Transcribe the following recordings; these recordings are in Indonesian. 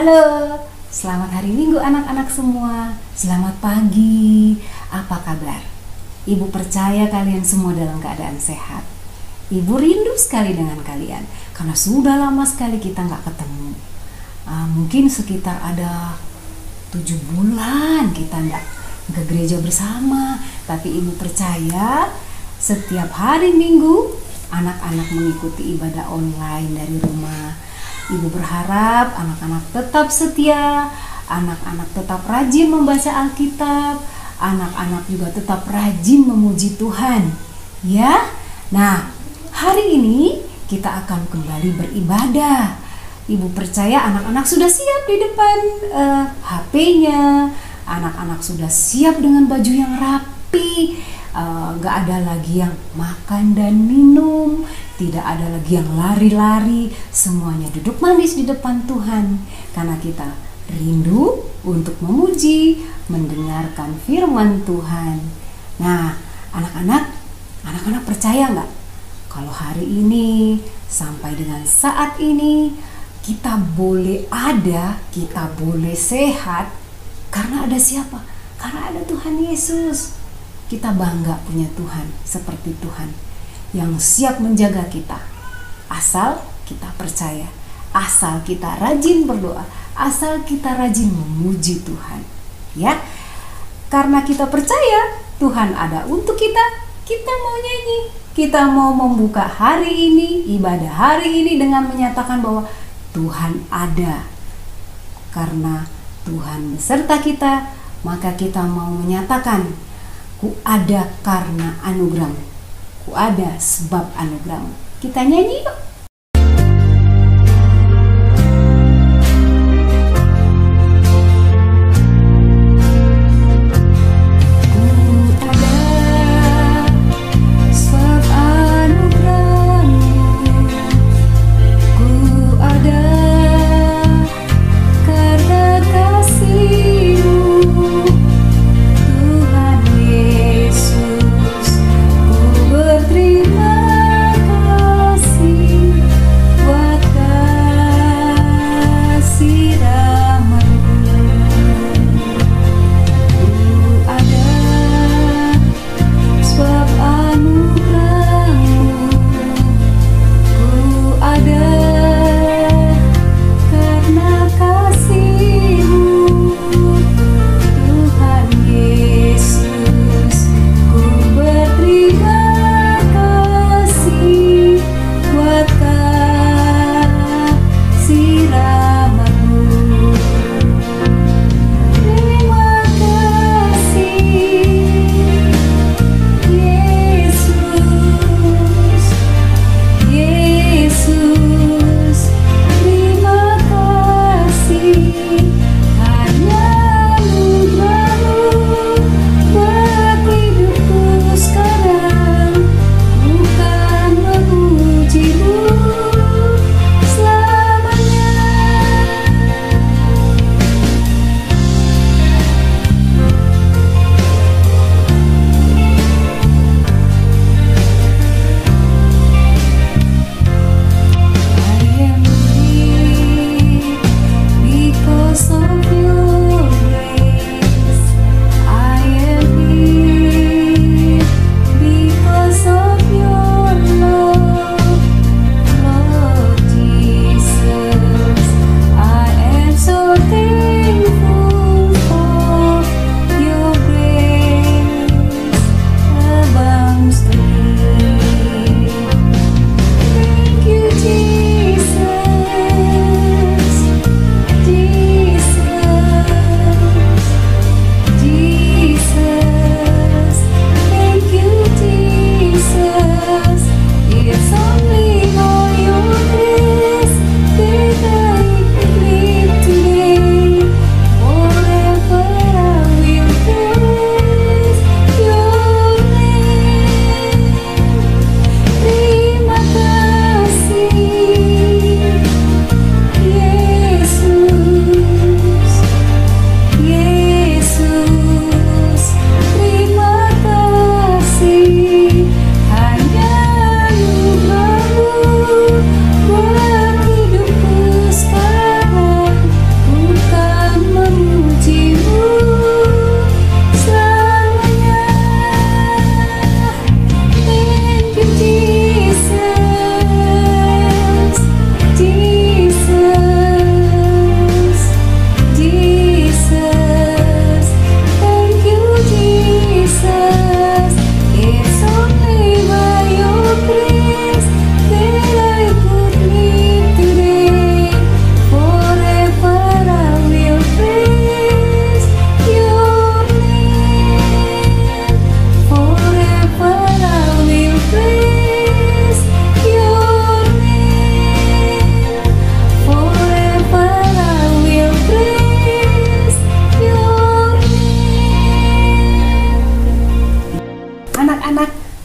Halo, selamat hari Minggu anak-anak semua. Selamat pagi. Apa kabar? Ibu percaya kalian semua dalam keadaan sehat. Ibu rindu sekali dengan kalian karena sudah lama sekali kita nggak ketemu. Mungkin sekitar ada 7 bulan kita nggak ke gereja bersama. Tapi ibu percaya setiap hari Minggu anak-anak mengikuti ibadah online dari rumah. Ibu berharap anak-anak tetap setia, anak-anak tetap rajin membaca Alkitab, anak-anak juga tetap rajin memuji Tuhan. Ya, nah hari ini kita akan kembali beribadah. Ibu percaya anak-anak sudah siap di depan HP-nya, anak-anak sudah siap dengan baju yang rapi. Gak ada lagi yang makan dan minum, tidak ada lagi yang lari-lari, semuanya duduk manis di depan Tuhan karena kita rindu untuk memuji, mendengarkan firman Tuhan. Nah, anak-anak percaya nggak kalau hari ini sampai dengan saat ini kita boleh ada, kita boleh sehat karena ada siapa? Karena ada Tuhan Yesus. Kita bangga punya Tuhan seperti Tuhan yang siap menjaga kita. Asal kita percaya, asal kita rajin berdoa, asal kita rajin memuji Tuhan. Ya, karena kita percaya Tuhan ada untuk kita, kita mau nyanyi. Kita mau membuka hari ini, ibadah hari ini dengan menyatakan bahwa Tuhan ada. Karena Tuhan beserta kita, maka kita mau menyatakan, ku ada karena anugerah-Mu. Ku ada sebab anugerah-Mu. Kita nyanyi yuk. Terima kasih.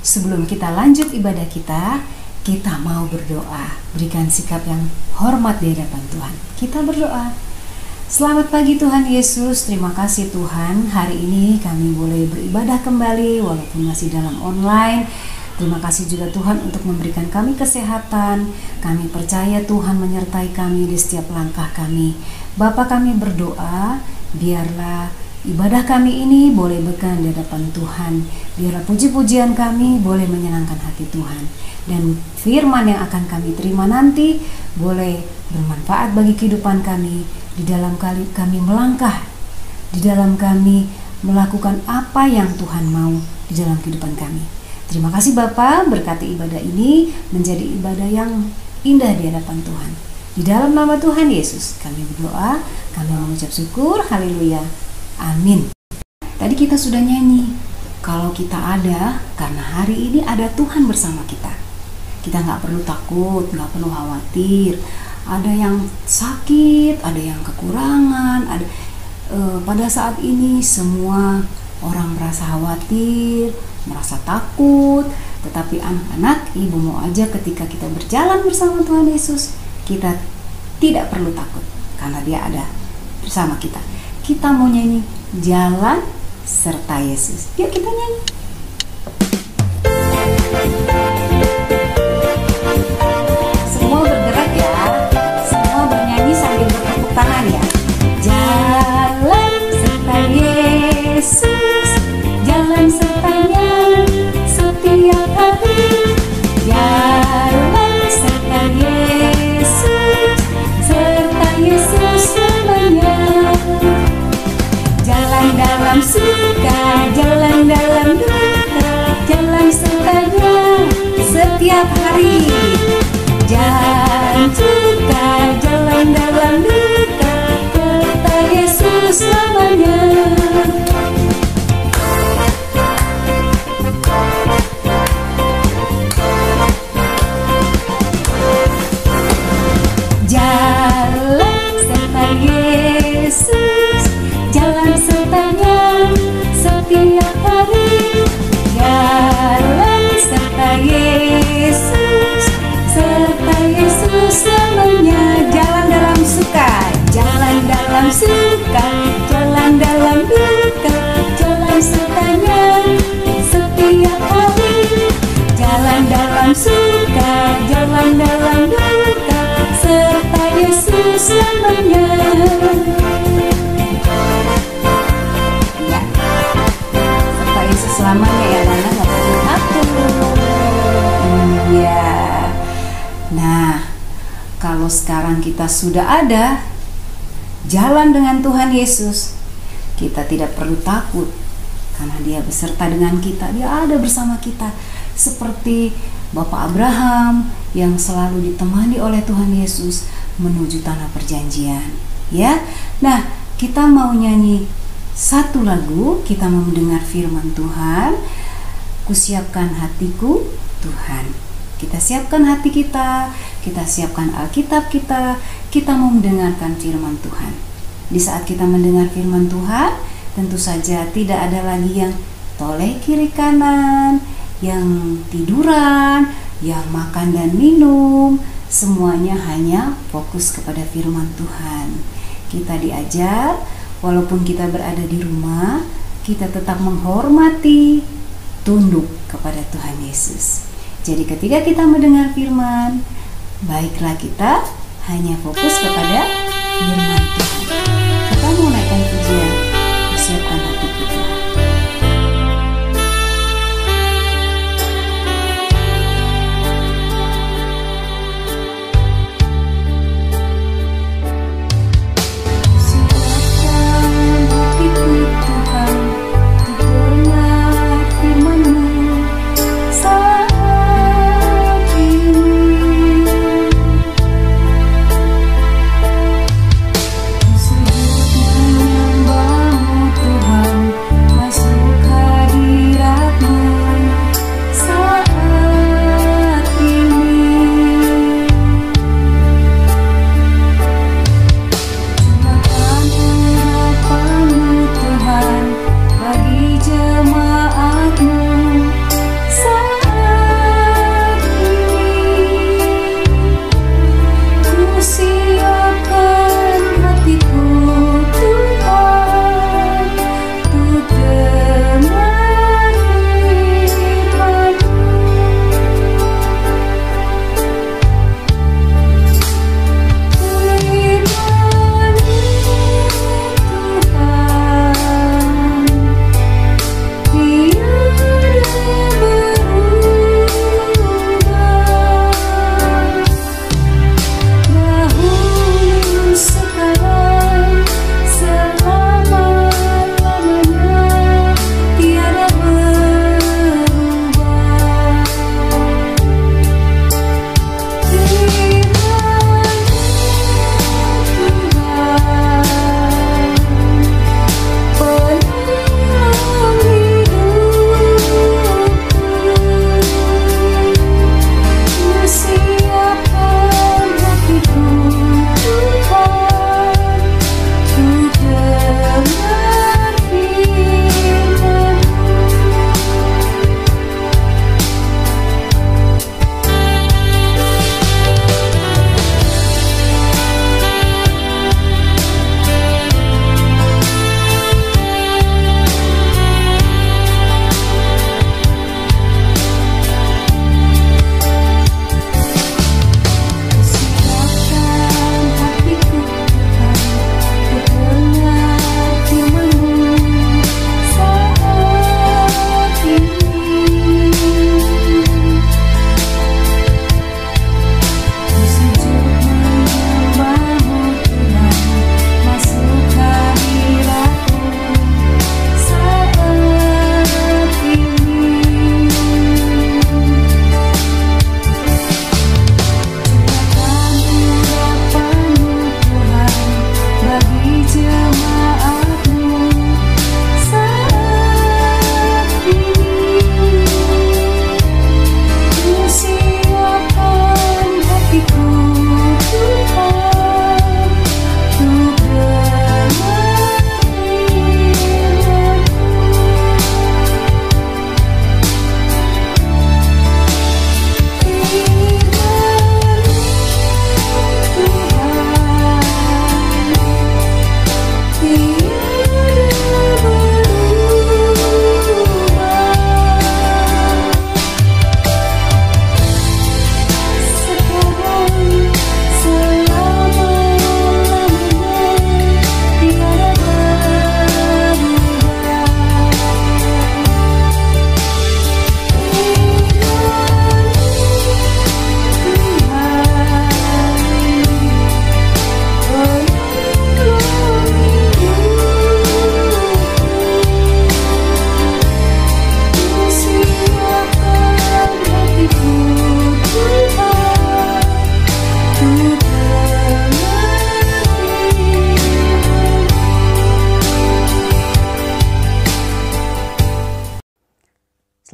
Sebelum kita lanjut ibadah kita mau berdoa. Berikan sikap yang hormat di hadapan Tuhan. Kita berdoa. Selamat pagi Tuhan Yesus, terima kasih Tuhan. Hari ini kami boleh beribadah kembali walaupun masih dalam online. Terima kasih juga Tuhan untuk memberikan kami kesehatan. Kami percaya Tuhan menyertai kami di setiap langkah kami. Bapa, kami berdoa, biarlah ibadah kami ini boleh berkenan di hadapan Tuhan. Biarlah puji-pujian kami boleh menyenangkan hati Tuhan. Dan firman yang akan kami terima nanti boleh bermanfaat bagi kehidupan kami. Di dalam kami melangkah, di dalam kami melakukan apa yang Tuhan mau di dalam kehidupan kami. Terima kasih Bapa, berkati ibadah ini menjadi ibadah yang indah di hadapan Tuhan. Di dalam nama Tuhan Yesus kami berdoa, kami mengucap syukur, haleluya, amin. Tadi kita sudah nyanyi, kalau kita ada, karena hari ini ada Tuhan bersama kita. Kita gak perlu takut, gak perlu khawatir. Ada yang sakit, ada yang kekurangan, pada saat ini semua orang merasa khawatir, merasa takut. Tetapi anak-anak, ibu mau aja ketika kita berjalan bersama Tuhan Yesus, kita tidak perlu takut karena Dia ada bersama kita. Kita mau nyanyi jalan serta Yesus. Yuk kita nyanyi. Semua bergerak ya. Semua bernyanyi sambil bertepuk tangan ya. Jalan serta Yesus, jalan sertanya setiap hari. Jalan serta Yesus, serta Yesus selamanya. Jalan dalam suka, jalan dalam duka, jalan sertanya setiap hari. Jalan suka, jalan dalam duka, serta Yesus selamanya. Jalan serta Yesus, jalan sertanya setiap hari. Jalan serta Yesus, serta Yesus selamanya. Jalan dalam suka, jalan dalam suka, jalan dalam duka, jalan sertanya setiap hari. Jalan dalam suka, jalan dalam duka, serta Yesus selamanya. Ya, serta Yesus selamanya ya, Nana nggak perlu takut. Iya. Nah, kalau sekarang kita sudah ada jalan dengan Tuhan Yesus, kita tidak perlu takut karena Dia beserta dengan kita. Dia ada bersama kita. Seperti Bapak Abraham yang selalu ditemani oleh Tuhan Yesus menuju tanah perjanjian. Ya, nah kita mau nyanyi satu lagu, kita mau mendengar firman Tuhan. Kusiapkan hatiku Tuhan. Kita siapkan hati kita siapkan Alkitab kita mau mendengarkan firman Tuhan. Di saat kita mendengar firman Tuhan, tentu saja tidak ada lagi yang toleh kiri kanan, yang tiduran, yang makan dan minum. Semuanya hanya fokus kepada firman Tuhan. Kita diajar, walaupun kita berada di rumah, kita tetap menghormati, tunduk kepada Tuhan Yesus. Jadi ketika kita mendengar firman, baiklah kita hanya fokus kepada firman Tuhan. Kita mau naikkan pujian, siapkan hati kita. Tuhan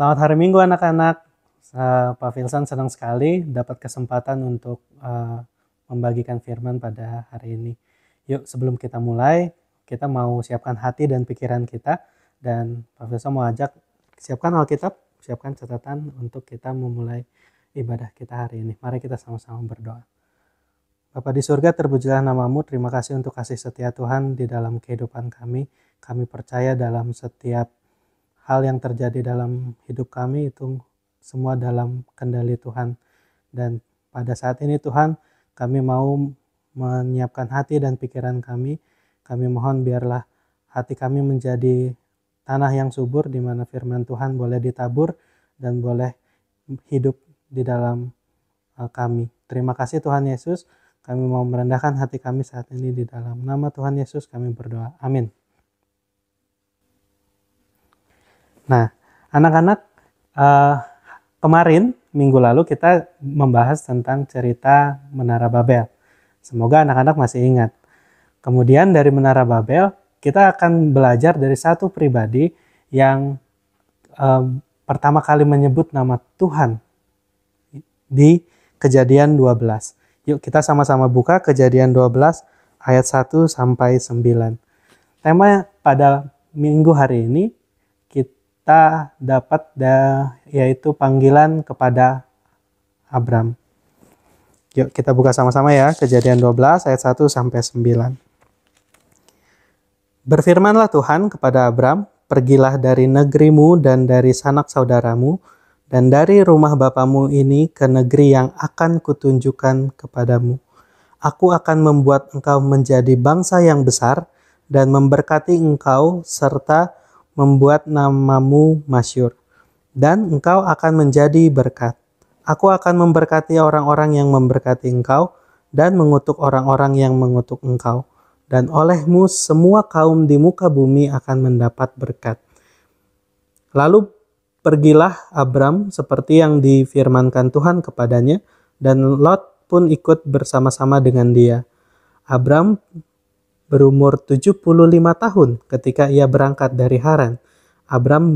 Selamat hari Minggu anak-anak. Pak Filsan senang sekali dapat kesempatan untuk membagikan firman pada hari ini. Yuk sebelum kita mulai, kita mau siapkan hati dan pikiran kita. Dan Pak Filsan mau ajak siapkan Alkitab, siapkan catatan untuk kita memulai ibadah kita hari ini. Mari kita sama-sama berdoa. Bapa di surga, terpujilah namamu. Terima kasih untuk kasih setia Tuhan di dalam kehidupan kami. Kami percaya dalam setiap hal yang terjadi dalam hidup kami itu semua dalam kendali Tuhan. Dan pada saat ini Tuhan, kami mau menyiapkan hati dan pikiran kami. Kami mohon biarlah hati kami menjadi tanah yang subur di mana firman Tuhan boleh ditabur dan boleh hidup di dalam kami. Terima kasih Tuhan Yesus. Kami mau merendahkan hati kami saat ini di dalam nama Tuhan Yesus kami berdoa. Amin. Nah, anak-anak, kemarin minggu lalu kita membahas tentang cerita Menara Babel. Semoga anak-anak masih ingat. Kemudian dari Menara Babel, kita akan belajar dari satu pribadi yang pertama kali menyebut nama Tuhan di Kejadian 12. Yuk kita sama-sama buka Kejadian 12 ayat 1 sampai 9. Tema pada minggu hari ini kita dapat yaitu panggilan kepada Abram. Yuk kita buka sama-sama ya, Kejadian 12 ayat 1 sampai 9. Berfirmanlah Tuhan kepada Abram, pergilah dari negerimu dan dari sanak saudaramu dan dari rumah bapamu ini ke negeri yang akan kutunjukkan kepadamu. Aku akan membuat engkau menjadi bangsa yang besar dan memberkati engkau serta membuat namamu masyhur, dan engkau akan menjadi berkat. Aku akan memberkati orang-orang yang memberkati engkau, dan mengutuk orang-orang yang mengutuk engkau. Dan olehmu semua kaum di muka bumi akan mendapat berkat. Lalu pergilah Abram seperti yang difirmankan Tuhan kepadanya, dan Lot pun ikut bersama-sama dengan dia. Abram berumur 75 tahun ketika ia berangkat dari Haran. Abram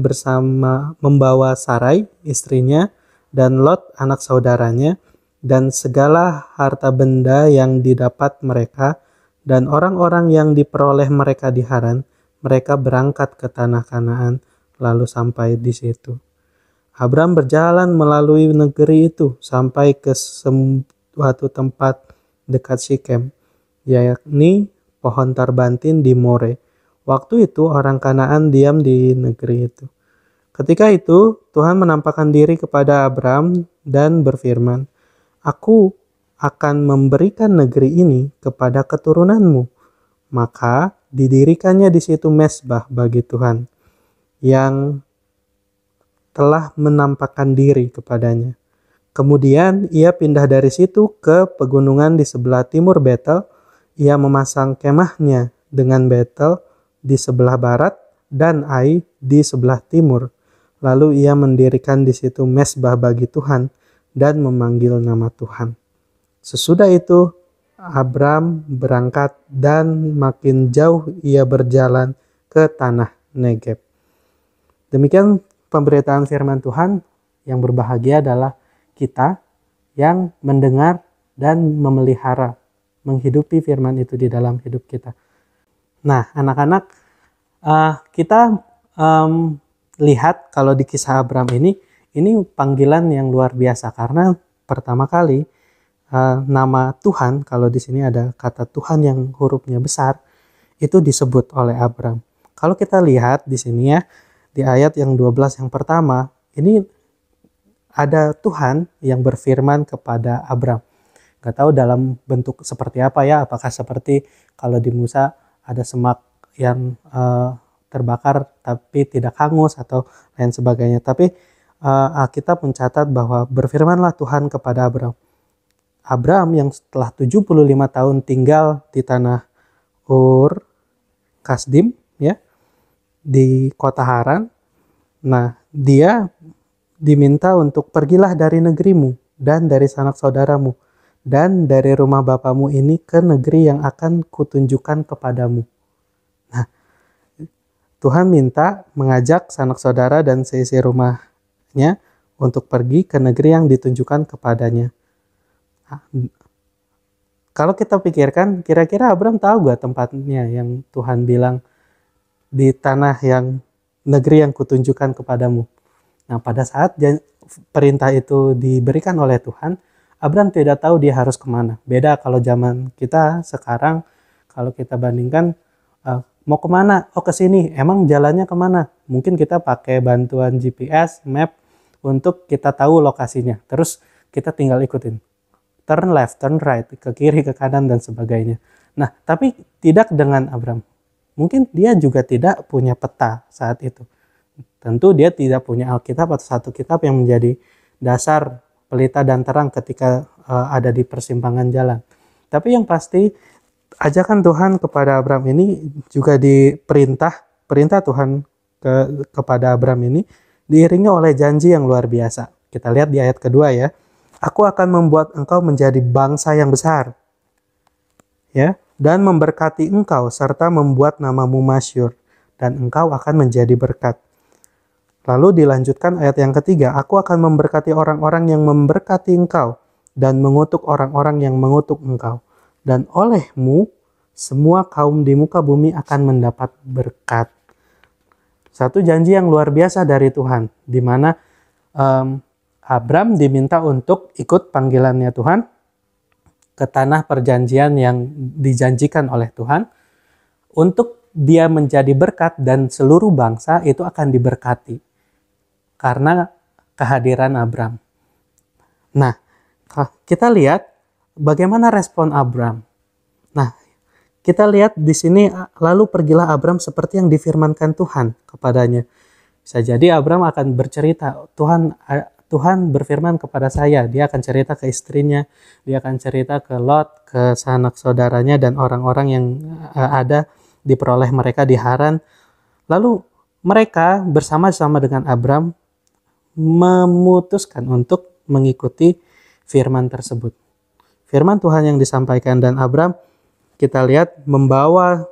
membawa Sarai istrinya dan Lot anak saudaranya dan segala harta benda yang didapat mereka dan orang-orang yang diperoleh mereka di Haran. Mereka berangkat ke tanah Kanaan lalu sampai di situ. Abram berjalan melalui negeri itu sampai ke suatu tempat dekat Sikem, yakni pohon tarbantin di More. Waktu itu orang Kanaan diam di negeri itu. Ketika itu Tuhan menampakkan diri kepada Abram dan berfirman, Aku akan memberikan negeri ini kepada keturunanmu. Maka didirikannya di situ mezbah bagi Tuhan yang telah menampakkan diri kepadanya. Kemudian ia pindah dari situ ke pegunungan di sebelah timur Betel. Ia memasang kemahnya dengan Betel di sebelah barat dan Ai di sebelah timur. Lalu ia mendirikan di situ mezbah bagi Tuhan dan memanggil nama Tuhan. Sesudah itu Abram berangkat dan makin jauh ia berjalan ke tanah Negeb. Demikian pemberitaan firman Tuhan. Yang berbahagia adalah kita yang mendengar dan memelihara, menghidupi firman itu di dalam hidup kita. Nah, anak-anak, kita lihat kalau di kisah Abram ini panggilan yang luar biasa karena pertama kali nama Tuhan, kalau di sini ada kata Tuhan yang hurufnya besar, itu disebut oleh Abram. Kalau kita lihat di sini ya, di ayat yang 12 yang pertama, ini ada Tuhan yang berfirman kepada Abram. Gak tahu dalam bentuk seperti apa ya, apakah seperti kalau di Musa ada semak yang terbakar tapi tidak hangus atau lain sebagainya. Tapi Alkitab mencatat bahwa berfirmanlah Tuhan kepada Abram. Abram yang setelah 75 tahun tinggal di tanah Ur Kasdim ya, di kota Haran. Nah, dia diminta untuk pergilah dari negerimu dan dari sanak saudaramu dan dari rumah bapamu ini ke negeri yang akan kutunjukkan kepadamu. Nah, Tuhan minta mengajak sanak saudara dan seisi rumah anaknya untuk pergi ke negeri yang ditunjukkan kepadanya. Kalau kita pikirkan, kira-kira Abram tahu gak tempatnya yang Tuhan bilang di tanah yang negeri yang kutunjukkan kepadamu? Nah, pada saat perintah itu diberikan oleh Tuhan, Abram tidak tahu dia harus kemana. Beda kalau zaman kita sekarang, kalau kita bandingkan, mau kemana? Oh, ke sini. Emang jalannya kemana? Mungkin kita pakai bantuan GPS, map, untuk kita tahu lokasinya. Terus kita tinggal ikutin. Turn left, turn right, ke kiri, ke kanan, dan sebagainya. Nah, tapi tidak dengan Abram. Mungkin dia juga tidak punya peta saat itu. Tentu dia tidak punya Alkitab atau satu kitab yang menjadi dasar pelita dan terang ketika ada di persimpangan jalan. Tapi yang pasti, ajakan Tuhan kepada Abram ini juga perintah Tuhan kepada Abram ini diiringi oleh janji yang luar biasa. Kita lihat di ayat kedua ya. Aku akan membuat engkau menjadi bangsa yang besar, ya, dan memberkati engkau serta membuat namamu masyhur, dan engkau akan menjadi berkat. Lalu dilanjutkan ayat yang ketiga, aku akan memberkati orang-orang yang memberkati engkau dan mengutuk orang-orang yang mengutuk engkau. Dan olehmu semua kaum di muka bumi akan mendapat berkat. Satu janji yang luar biasa dari Tuhan, di mana Abram diminta untuk ikut panggilannya Tuhan ke tanah perjanjian yang dijanjikan oleh Tuhan untuk dia menjadi berkat dan seluruh bangsa itu akan diberkati karena kehadiran Abram. Nah, kita lihat bagaimana respon Abram. Nah, kita lihat di sini, lalu pergilah Abram seperti yang difirmankan Tuhan kepadanya. Bisa jadi Abram akan bercerita, Tuhan berfirman kepada saya, dia akan cerita ke istrinya, dia akan cerita ke Lot, ke sanak saudaranya dan orang-orang yang ada diperoleh mereka di Haran. Lalu mereka bersama-sama dengan Abram memutuskan untuk mengikuti firman tersebut. Firman Tuhan yang disampaikan, dan Abram kita lihat membawa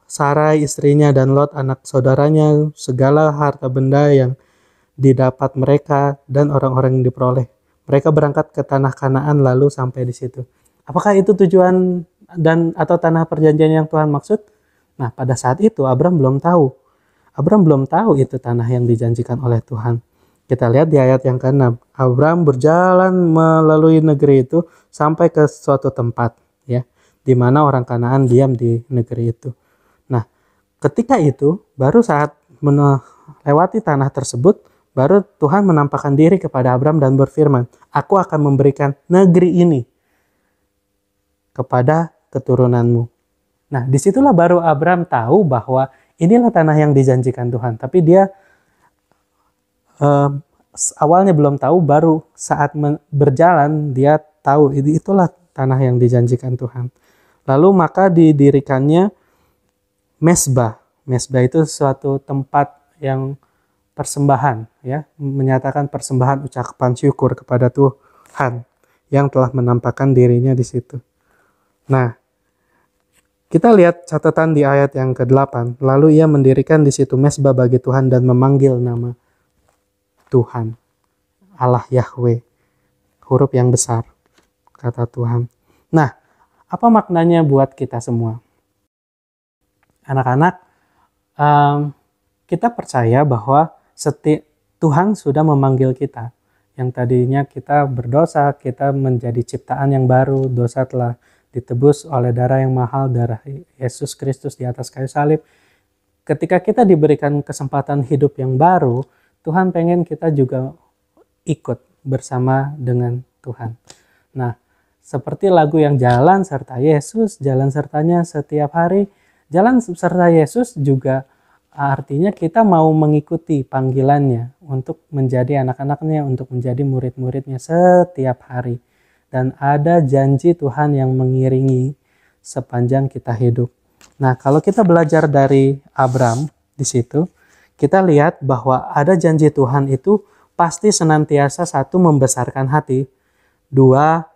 Sarai istrinya dan Lot anak saudaranya, segala harta benda yang didapat mereka dan orang-orang yang diperoleh. Mereka berangkat ke tanah Kanaan lalu sampai di situ. Apakah itu tujuan atau tanah perjanjian yang Tuhan maksud? Nah, pada saat itu Abram belum tahu. Abram belum tahu itu tanah yang dijanjikan oleh Tuhan. Kita lihat di ayat yang ke-6. Abram berjalan melalui negeri itu sampai ke suatu tempat, ya, di mana orang Kanaan diam di negeri itu. Nah, ketika itu baru saat melewati tanah tersebut, baru Tuhan menampakkan diri kepada Abram dan berfirman, aku akan memberikan negeri ini kepada keturunanmu. Nah, disitulah baru Abram tahu bahwa inilah tanah yang dijanjikan Tuhan. Tapi dia awalnya belum tahu, baru saat berjalan dia tahu itulah tanah yang dijanjikan Tuhan. Lalu maka didirikannya mesbah. Mesbah itu suatu tempat yang persembahan, ya, menyatakan persembahan ucapan syukur kepada Tuhan yang telah menampakkan dirinya di situ. Nah, kita lihat catatan di ayat yang ke-8. Lalu ia mendirikan di situ mesbah bagi Tuhan dan memanggil nama Tuhan, Allah Yahweh, huruf yang besar, kata Tuhan. Nah, apa maknanya buat kita semua? Anak-anak, kita percaya bahwa Tuhan sudah memanggil kita. Yang tadinya kita berdosa, kita menjadi ciptaan yang baru, dosa telah ditebus oleh darah yang mahal, darah Yesus Kristus di atas kayu salib. Ketika kita diberikan kesempatan hidup yang baru, Tuhan pengen kita juga ikut bersama dengan Tuhan. Nah, seperti lagu yang jalan serta Yesus, jalan sertanya setiap hari. Jalan serta Yesus juga artinya kita mau mengikuti panggilannya untuk menjadi anak-anaknya, untuk menjadi murid-muridnya setiap hari. Dan ada janji Tuhan yang mengiringi sepanjang kita hidup. Nah, kalau kita belajar dari Abram di situ, kita lihat bahwa ada janji Tuhan itu pasti senantiasa, satu, membesarkan hati, dua,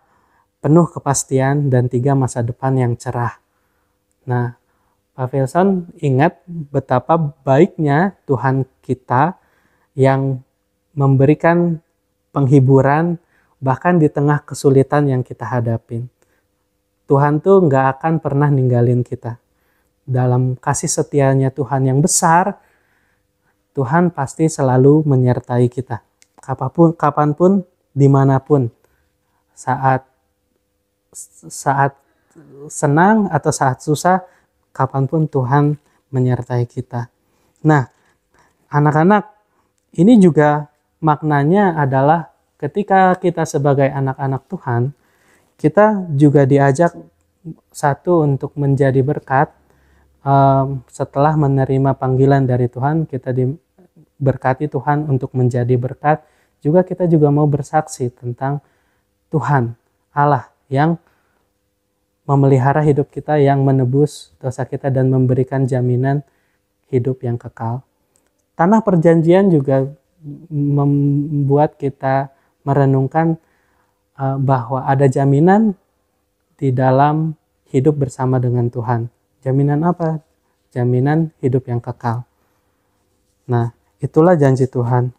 penuh kepastian, dan tiga, masa depan yang cerah. Nah, Pak Wilson ingat betapa baiknya Tuhan kita yang memberikan penghiburan bahkan di tengah kesulitan yang kita hadapin. Tuhan tuh nggak akan pernah ninggalin kita. Dalam kasih setianya Tuhan yang besar, Tuhan pasti selalu menyertai kita. Kapanpun, dimanapun. Saat senang atau saat susah, kapanpun Tuhan menyertai kita. Nah, anak-anak, ini juga maknanya adalah ketika kita sebagai anak-anak Tuhan, kita juga diajak satu untuk menjadi berkat. Setelah menerima panggilan dari Tuhan, kita diberkati Tuhan untuk menjadi berkat. Juga kita juga mau bersaksi tentang Tuhan Allah yang memelihara hidup kita, yang menebus dosa kita dan memberikan jaminan hidup yang kekal. Tanah perjanjian juga membuat kita merenungkan bahwa ada jaminan di dalam hidup bersama dengan Tuhan. Jaminan apa? Jaminan hidup yang kekal. Nah, itulah janji Tuhan.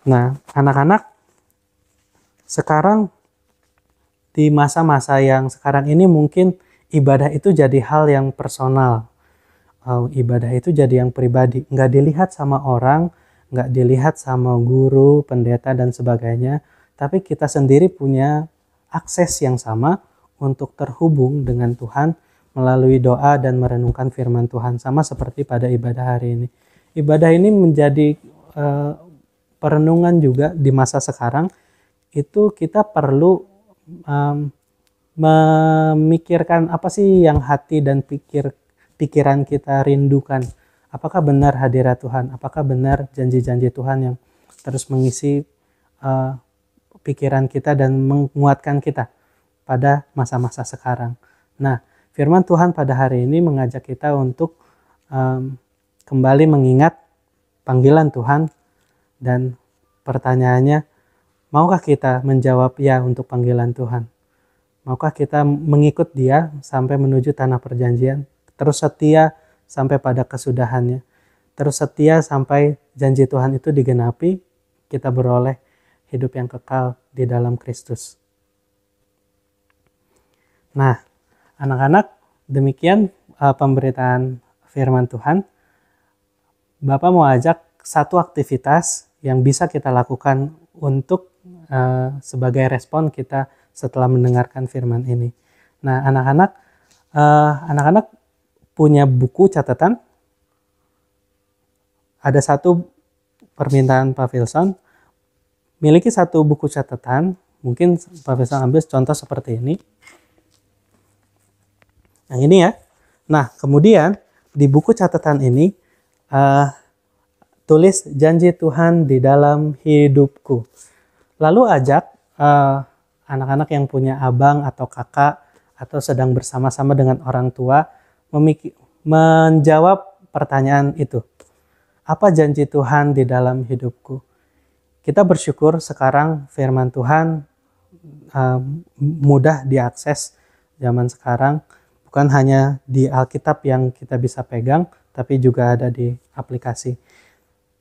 Nah, anak-anak, sekarang di masa-masa yang sekarang ini mungkin ibadah itu jadi hal yang personal. Ibadah itu jadi yang pribadi. Nggak dilihat sama orang, nggak dilihat sama guru, pendeta, dan sebagainya. Tapi kita sendiri punya akses yang sama untuk terhubung dengan Tuhan melalui doa dan merenungkan firman Tuhan. Sama seperti pada ibadah hari ini. Ibadah ini menjadi perenungan juga di masa sekarang. Itu kita perlu memikirkan apa sih yang hati dan pikiran kita rindukan. Apakah benar hadirat Tuhan? Apakah benar janji-janji Tuhan yang terus mengisi pikiran kita dan menguatkan kita pada masa-masa sekarang. Nah, firman Tuhan pada hari ini mengajak kita untuk kembali mengingat panggilan Tuhan, dan pertanyaannya, maukah kita menjawab ya untuk panggilan Tuhan? Maukah kita mengikut Dia sampai menuju tanah perjanjian? Terus setia sampai pada kesudahannya. Terus setia sampai janji Tuhan itu digenapi, kita beroleh hidup yang kekal di dalam Kristus. Nah, anak-anak, demikian pemberitaan firman Tuhan. Bapak mau ajak satu aktivitas yang bisa kita lakukan untuk sebagai respon kita setelah mendengarkan firman ini. Nah, anak-anak punya buku catatan. Ada satu permintaan Pak Wilson, miliki satu buku catatan. Mungkin Pak Wilson ambil contoh seperti ini. Yang ini ya. Nah, kemudian di buku catatan ini tulis janji Tuhan di dalam hidupku. Lalu ajak anak-anak yang punya abang atau kakak atau sedang bersama-sama dengan orang tua menjawab pertanyaan itu. Apa janji Tuhan di dalam hidupku? Kita bersyukur sekarang firman Tuhan mudah diakses zaman sekarang. Bukan hanya di Alkitab yang kita bisa pegang, tapi juga ada di aplikasi.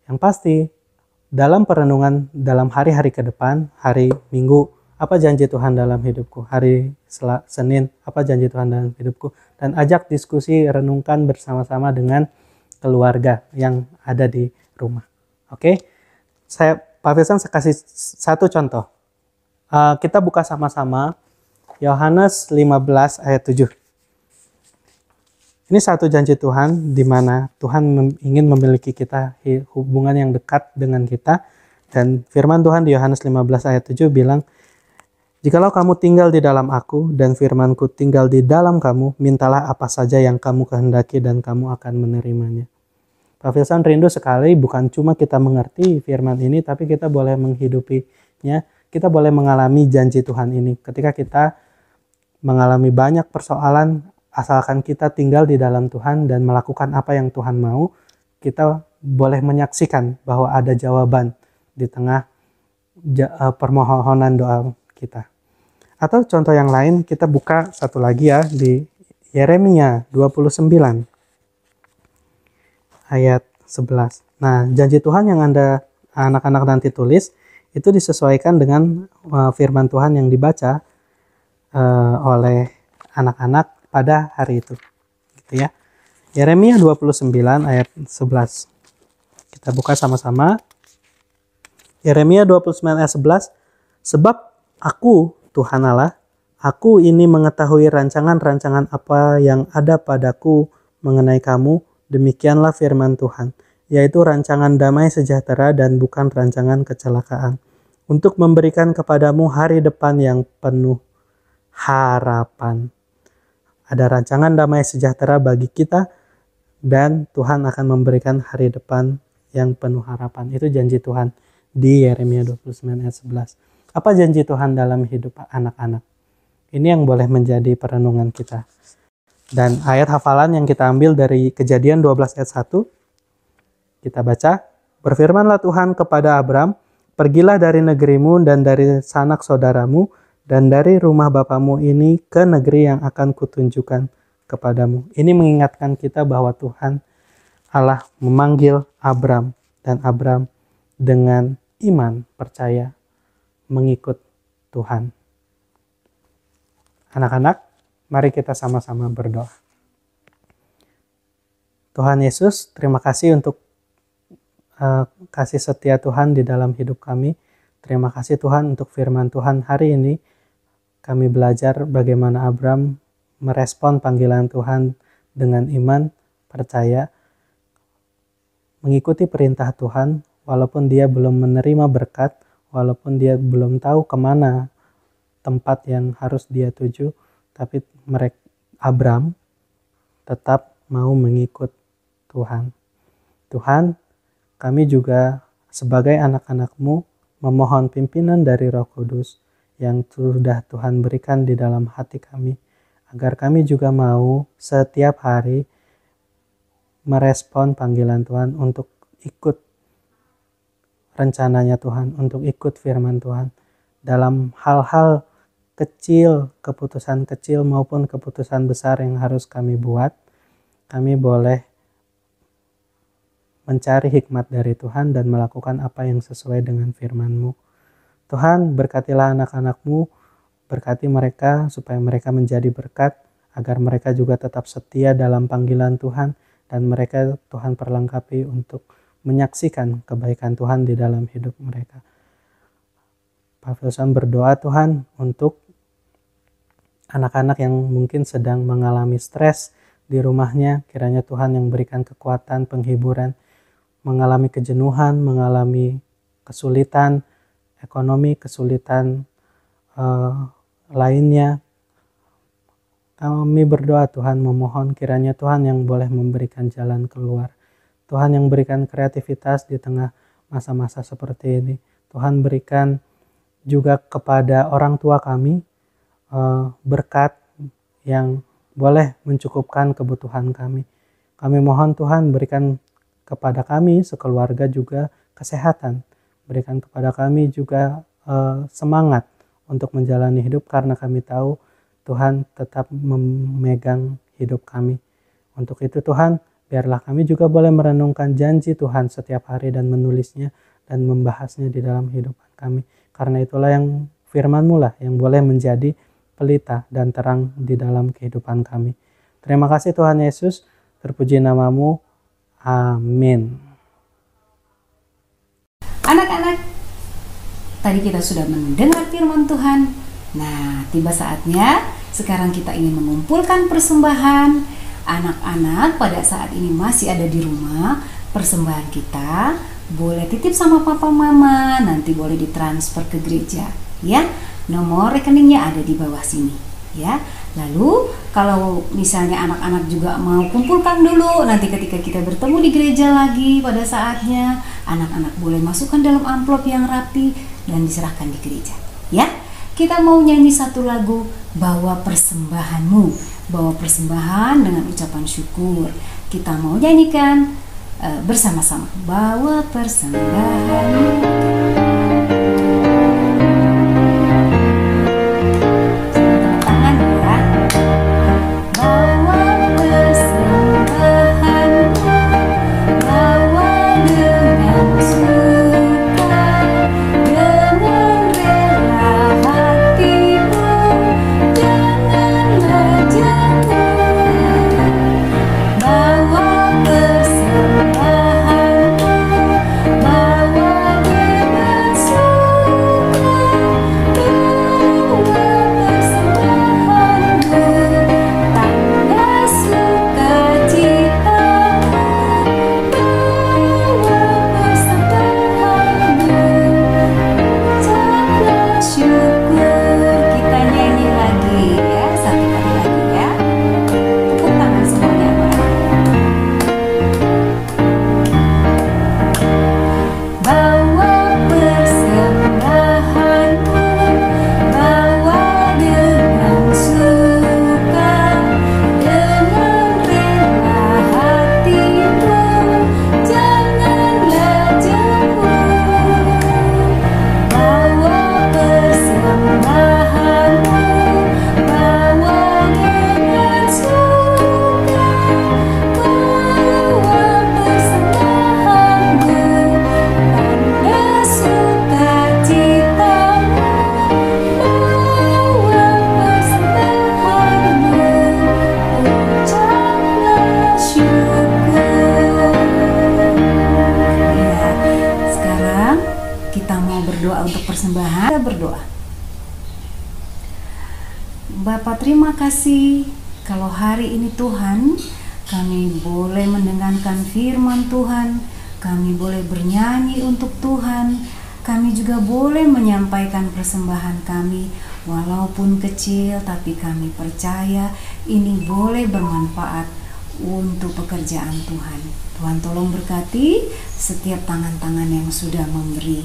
Yang pasti, dalam perenungan dalam hari-hari ke depan, hari Minggu, apa janji Tuhan dalam hidupku? Hari Senin, apa janji Tuhan dalam hidupku? Dan ajak diskusi, renungkan bersama-sama dengan keluarga yang ada di rumah. Oke, Pak Wilson saya kasih satu contoh. Kita buka sama-sama Yohanes 15 ayat 7. Ini satu janji Tuhan di mana Tuhan ingin memiliki kita hubungan yang dekat dengan kita. Dan firman Tuhan di Yohanes 15 ayat 7 bilang, "Jikalau kamu tinggal di dalam aku dan firmanku tinggal di dalam kamu, mintalah apa saja yang kamu kehendaki dan kamu akan menerimanya." Pak Wilson rindu sekali bukan cuma kita mengerti firman ini, tapi kita boleh menghidupinya, kita boleh mengalami janji Tuhan ini. Ketika kita mengalami banyak persoalan, asalkan kita tinggal di dalam Tuhan dan melakukan apa yang Tuhan mau, kita boleh menyaksikan bahwa ada jawaban di tengah permohonan doa kita. Atau contoh yang lain, kita buka satu lagi ya di Yeremia 29 ayat 11. Nah, janji Tuhan yang Anda anak-anak nanti tulis itu disesuaikan dengan firman Tuhan yang dibaca oleh anak-anak pada hari itu. Gitu ya. Yeremia 29 ayat 11. Kita buka sama-sama. Yeremia 29 ayat 11. Sebab aku, Tuhan Allah, aku ini mengetahui rancangan-rancangan apa yang ada padaku mengenai kamu, demikianlah firman Tuhan, yaitu rancangan damai sejahtera dan bukan rancangan kecelakaan, untuk memberikan kepadamu hari depan yang penuh harapan. Ada rancangan damai sejahtera bagi kita, dan Tuhan akan memberikan hari depan yang penuh harapan. Itu janji Tuhan di Yeremia 29 ayat 11. Apa janji Tuhan dalam hidup anak-anak? Ini yang boleh menjadi perenungan kita. Dan ayat hafalan yang kita ambil dari Kejadian 12 ayat 1, kita baca, berfirmanlah Tuhan kepada Abram, pergilah dari negerimu dan dari sanak saudaramu dan dari rumah bapamu ini ke negeri yang akan kutunjukkan kepadamu. Ini mengingatkan kita bahwa Tuhan Allah memanggil Abram, dan Abram dengan iman percaya mengikut Tuhan. Anak-anak, mari kita sama-sama berdoa. Tuhan Yesus, terima kasih untuk kasih setia Tuhan di dalam hidup kami. Terima kasih Tuhan untuk firman Tuhan hari ini. Kami belajar bagaimana Abram merespon panggilan Tuhan dengan iman, percaya, mengikuti perintah Tuhan, walaupun dia belum menerima berkat, walaupun dia belum tahu kemana tempat yang harus dia tuju, tapi Abram tetap mau mengikut Tuhan. Tuhan, kami juga sebagai anak-anak-Mu memohon pimpinan dari Roh Kudus yang sudah Tuhan berikan di dalam hati kami, agar kami juga mau setiap hari merespon panggilan Tuhan untuk ikut rencananya Tuhan, untuk ikut firman Tuhan dalam hal-hal kecil, keputusan kecil maupun keputusan besar yang harus kami buat. Kami boleh mencari hikmat dari Tuhan dan melakukan apa yang sesuai dengan firman-Mu. Tuhan, berkatilah anak-anak-Mu, berkati mereka supaya mereka menjadi berkat, agar mereka juga tetap setia dalam panggilan Tuhan, dan mereka Tuhan perlengkapi untuk menyaksikan kebaikan Tuhan di dalam hidup mereka. Pak Filson berdoa Tuhan untuk anak-anak yang mungkin sedang mengalami stres di rumahnya, kiranya Tuhan yang berikan kekuatan, penghiburan, mengalami kejenuhan, mengalami kesulitan ekonomi, kesulitan lainnya. Kami berdoa Tuhan, memohon kiranya Tuhan yang boleh memberikan jalan keluar. Tuhan yang berikan kreativitas di tengah masa-masa seperti ini. Tuhan berikan juga kepada orang tua kami berkat yang boleh mencukupkan kebutuhan kami. Kami mohon Tuhan berikan kepada kami sekeluarga juga kesehatan. Berikan kepada kami juga semangat untuk menjalani hidup, karena kami tahu Tuhan tetap memegang hidup kami. Untuk itu Tuhan, biarlah kami juga boleh merenungkan janji Tuhan setiap hari dan menulisnya dan membahasnya di dalam kehidupan kami. Karena itulah yang firman-Mu lah yang boleh menjadi pelita dan terang di dalam kehidupan kami. Terima kasih Tuhan Yesus, terpuji nama-Mu. Amin. Anak-anak, tadi kita sudah mendengar firman Tuhan. Nah, tiba saatnya sekarang kita ingin mengumpulkan persembahan. Anak-anak pada saat ini masih ada di rumah. Persembahan kita boleh titip sama papa mama, nanti boleh ditransfer ke gereja, ya. Nomor rekeningnya ada di bawah sini, ya. Lalu kalau misalnya anak-anak juga mau kumpulkan dulu, nanti ketika kita bertemu di gereja lagi pada saatnya, anak-anak boleh masukkan dalam amplop yang rapi dan diserahkan di gereja, ya. Kita mau nyanyi satu lagu, Bawa Persembahanmu, bawa persembahan dengan ucapan syukur. Kita mau nyanyikan bersama-sama, bawa persembahanmu. Bapa, terima kasih kalau hari ini Tuhan kami boleh mendengarkan firman Tuhan, kami boleh bernyanyi untuk Tuhan, kami juga boleh menyampaikan persembahan kami walaupun kecil, tapi kami percaya ini boleh bermanfaat untuk pekerjaan Tuhan. Tuhan tolong berkati setiap tangan-tangan yang sudah memberi.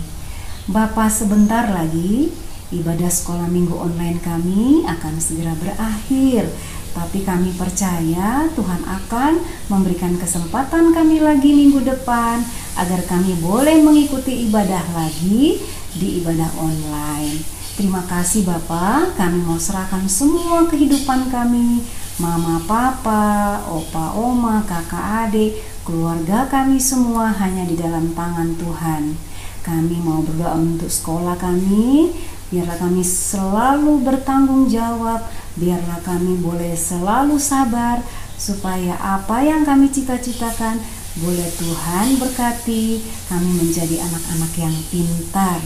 Bapa, sebentar lagi ibadah sekolah minggu online kami akan segera berakhir, tapi kami percaya Tuhan akan memberikan kesempatan kami lagi minggu depan agar kami boleh mengikuti ibadah lagi di ibadah online. Terima kasih Bapak, kami mau serahkan semua kehidupan kami, mama, papa, opa, oma, kakak, adik, keluarga kami semua hanya di dalam tangan Tuhan. Kami mau berdoa untuk sekolah kami, biarlah kami selalu bertanggung jawab, biarlah kami boleh selalu sabar, supaya apa yang kami cita-citakan boleh Tuhan berkati, kami menjadi anak-anak yang pintar.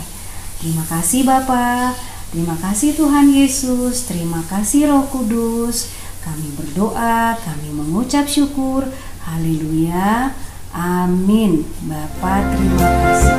Terima kasih Bapa, terima kasih Tuhan Yesus, terima kasih Roh Kudus. Kami berdoa, kami mengucap syukur, haleluya, amin. Bapa, terima kasih.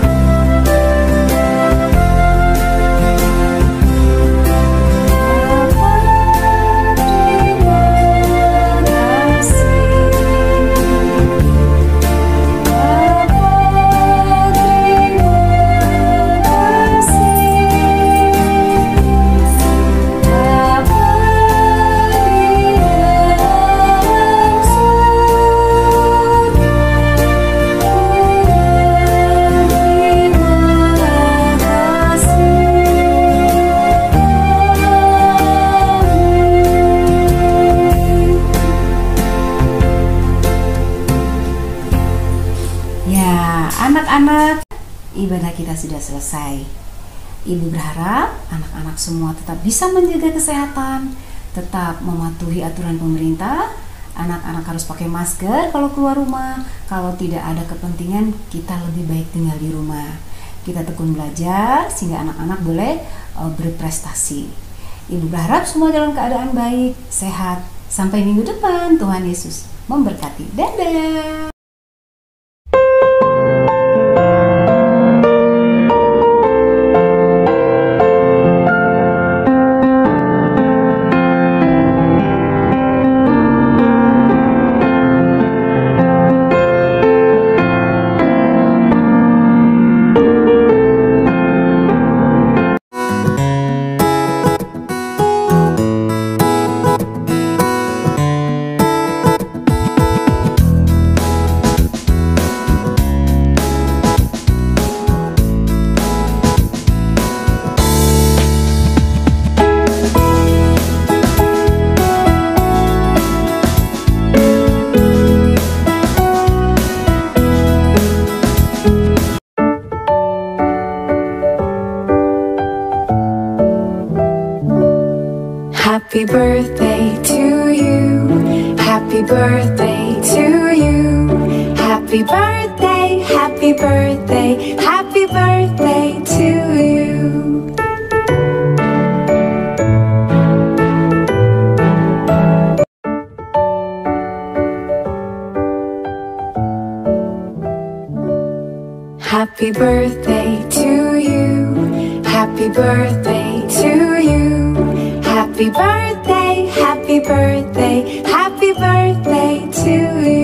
Anak-anak, ibadah kita sudah selesai. Ibu berharap anak-anak semua tetap bisa menjaga kesehatan, tetap mematuhi aturan pemerintah. Anak-anak harus pakai masker kalau keluar rumah. Kalau tidak ada kepentingan, kita lebih baik tinggal di rumah. Kita tekun belajar sehingga anak-anak boleh berprestasi. Ibu berharap semua dalam keadaan baik, sehat. Sampai minggu depan, Tuhan Yesus memberkati. Dadah! Happy birthday to you. Happy birthday to you. Happy birthday, happy birthday, happy birthday to you. Happy birthday to you. Happy birthday to you. Happy birthday, happy birthday, happy birthday to you.